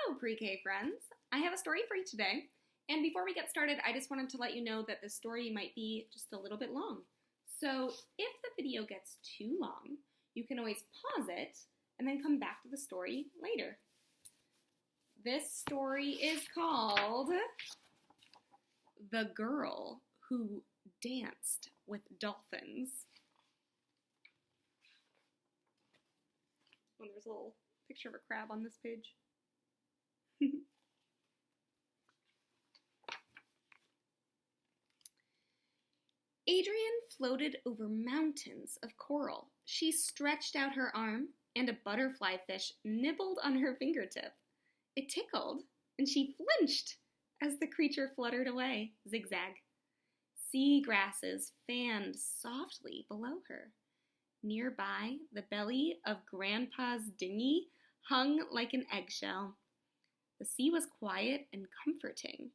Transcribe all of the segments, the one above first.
Hello, pre-K friends. I have a story for you today. And before we get started, I just wanted to let you know that this story might be just a little bit long. So if the video gets too long, you can always pause it and then come back to the story later. This story is called The Girl Who Danced with Dolphins. Oh, there's a little picture of a crab on this page. Adrian floated over mountains of coral. She stretched out her arm, and a butterfly fish nibbled on her fingertip. It tickled, and she flinched as the creature fluttered away, zigzag. Sea grasses fanned softly below her. Nearby, the belly of Grandpa's dinghy hung like an eggshell. The sea was quiet and comforting,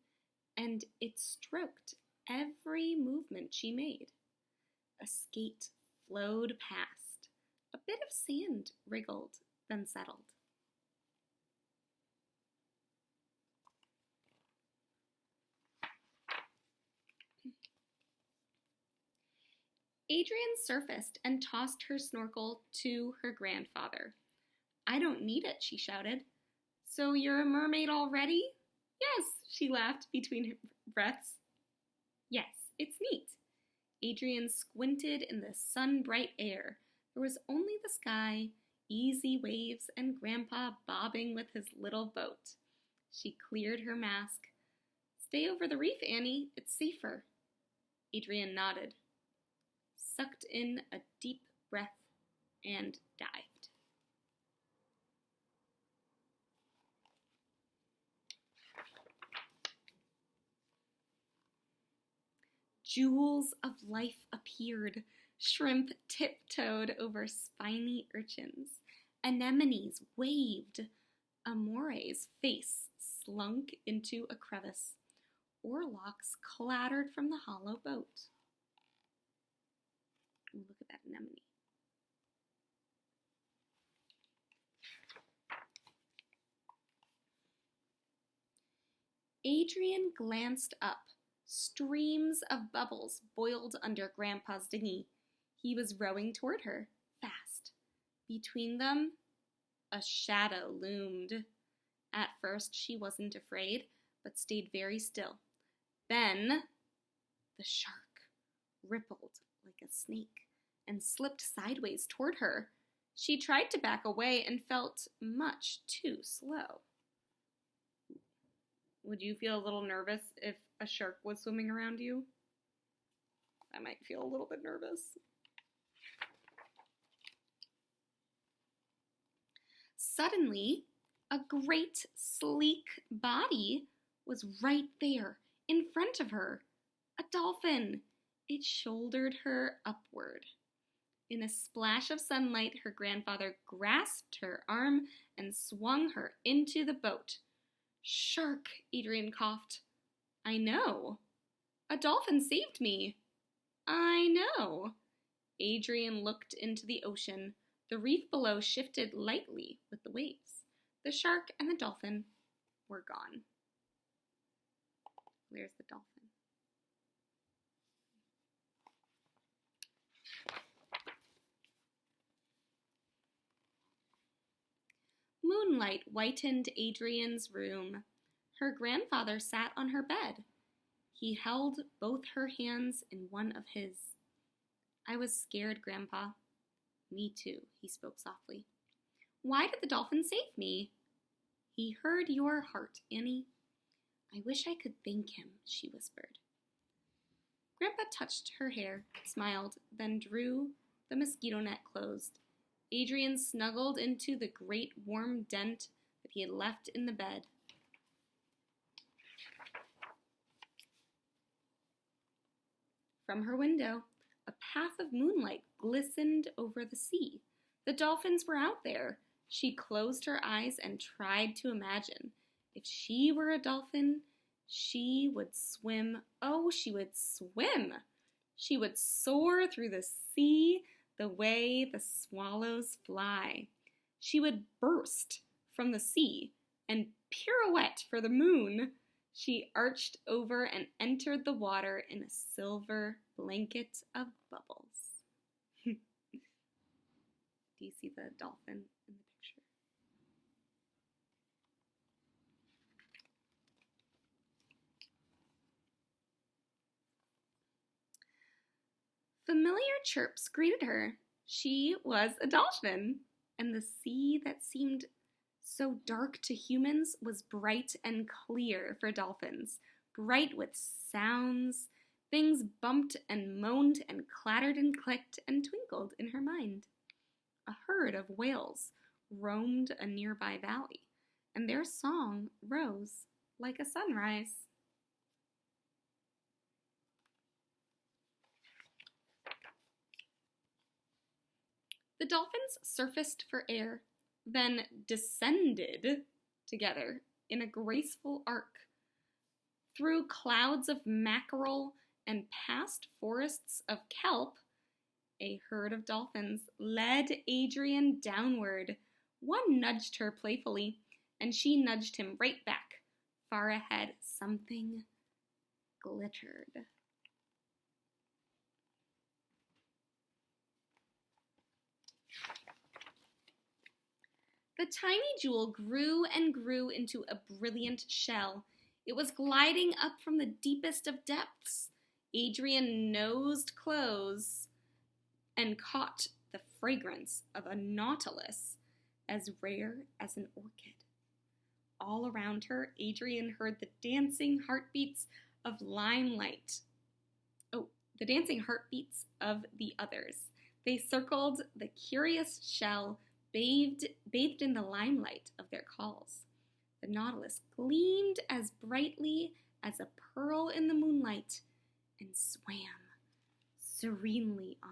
and it stroked every movement she made. A skate flowed past. A bit of sand wriggled, then settled. Adrian surfaced and tossed her snorkel to her grandfather. "I don't need it," she shouted. "So you're a mermaid already?" "Yes," she laughed between her breaths. "Yes, it's neat." Adrian squinted in the sun-bright air. There was only the sky, easy waves, and Grandpa bobbing with his little boat. She cleared her mask. "Stay over the reef, Annie. It's safer." Adrian nodded, sucked in a deep breath, and dived. Jewels of life appeared. Shrimp tiptoed over spiny urchins. Anemones waved. A moray's face slunk into a crevice. Oarlocks clattered from the hollow boat. Ooh, look at that anemone. Adrian glanced up. Streams of bubbles boiled under Grandpa's dinghy. He was rowing toward her, fast. Between them, a shadow loomed. At first, she wasn't afraid, but stayed very still. Then, the shark rippled like a snake and slipped sideways toward her. She tried to back away and felt much too slow. Would you feel a little nervous if a shark was swimming around you? I might feel a little bit nervous. Suddenly, a great, sleek body was right there, in front of her. A dolphin. It shouldered her upward. In a splash of sunlight, her grandfather grasped her arm and swung her into the boat. "Shark," Adrian coughed. "I know. A dolphin saved me." "I know." Adrian looked into the ocean. The reef below shifted lightly with the waves. The shark and the dolphin were gone. There's the dolphin. Moonlight whitened Adrian's room. Her grandfather sat on her bed. He held both her hands in one of his. "I was scared, Grandpa." "Me too," he spoke softly. "Why did the dolphin save me?" "He heard your heart, Annie." "I wish I could thank him," she whispered. Grandpa touched her hair, smiled, then drew the mosquito net closed. Adrian snuggled into the great warm dent that he had left in the bed. From her window, a path of moonlight glistened over the sea. The dolphins were out there. She closed her eyes and tried to imagine. If she were a dolphin, she would swim. Oh, she would swim. She would soar through the sea the way the swallows fly. She would burst from the sea and pirouette for the moon. She arched over and entered the water in a silver blanket of bubbles. Do you see the dolphin in the picture? Familiar chirps greeted her. She was a dolphin, and the sea that seemed so dark to humans was bright and clear for dolphins, bright with sounds. Things bumped and moaned and clattered and clicked and twinkled in her mind. A herd of whales roamed a nearby valley, and their song rose like a sunrise. The dolphins surfaced for air, then descended together in a graceful arc through clouds of mackerel and past forests of kelp. A herd of dolphins led Adrian downward. One nudged her playfully, and she nudged him right back. Far ahead, something glittered. The tiny jewel grew and grew into a brilliant shell. It was gliding up from the deepest of depths. Adrian nosed close and caught the fragrance of a nautilus as rare as an orchid. All around her, Adrian heard the dancing heartbeats of limelight. Oh, the dancing heartbeats of the others. They circled the curious shell, bathed in the limelight of their calls. The nautilus gleamed as brightly as a pearl in the moonlight and swam serenely on.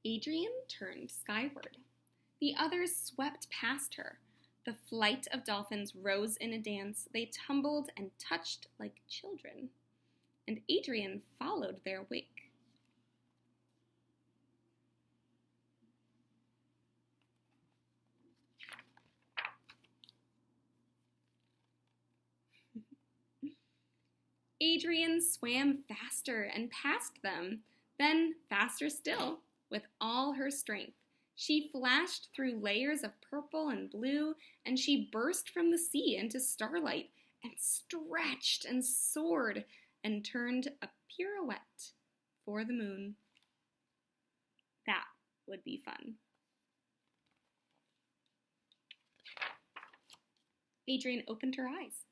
Adrian turned skyward. The others swept past her. The flight of dolphins rose in a dance. They tumbled and touched like children, and Adrian followed their wake. Adrian swam faster and past them, then faster still, with all her strength. She flashed through layers of purple and blue, and she burst from the sea into starlight, and stretched and soared, and turned a pirouette for the moon. That would be fun. Adrian opened her eyes.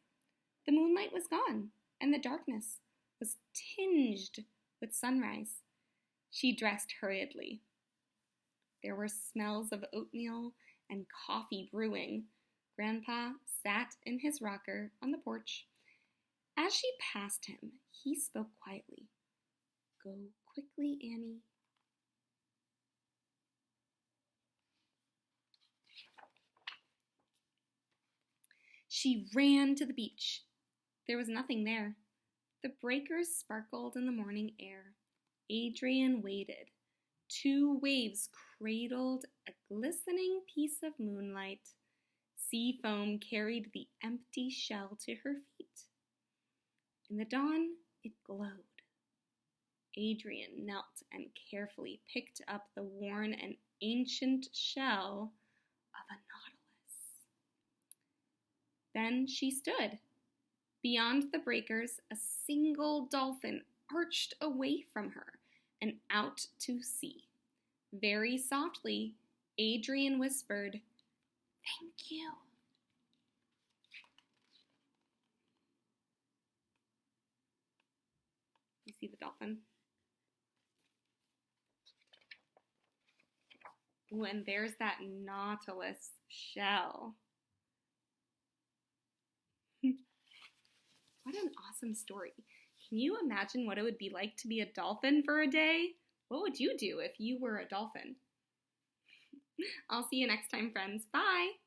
The moonlight was gone, and the darkness was tinged with sunrise. She dressed hurriedly. There were smells of oatmeal and coffee brewing. Grandpa sat in his rocker on the porch. As she passed him, he spoke quietly. "Go quickly, Annie." She ran to the beach. There was nothing there. The breakers sparkled in the morning air. Adrian waited. 2 waves cradled a glistening piece of moonlight. Sea foam carried the empty shell to her feet. In the dawn, it glowed. Adrian knelt and carefully picked up the worn and ancient shell of a nautilus. Then she stood. Beyond the breakers, a single dolphin arched away from her and out to sea. Very softly, Adrian whispered, "Thank you." You see the dolphin? Ooh, and there's that nautilus shell. What an awesome story. Can you imagine what it would be like to be a dolphin for a day? What would you do if you were a dolphin? I'll see you next time, friends. Bye!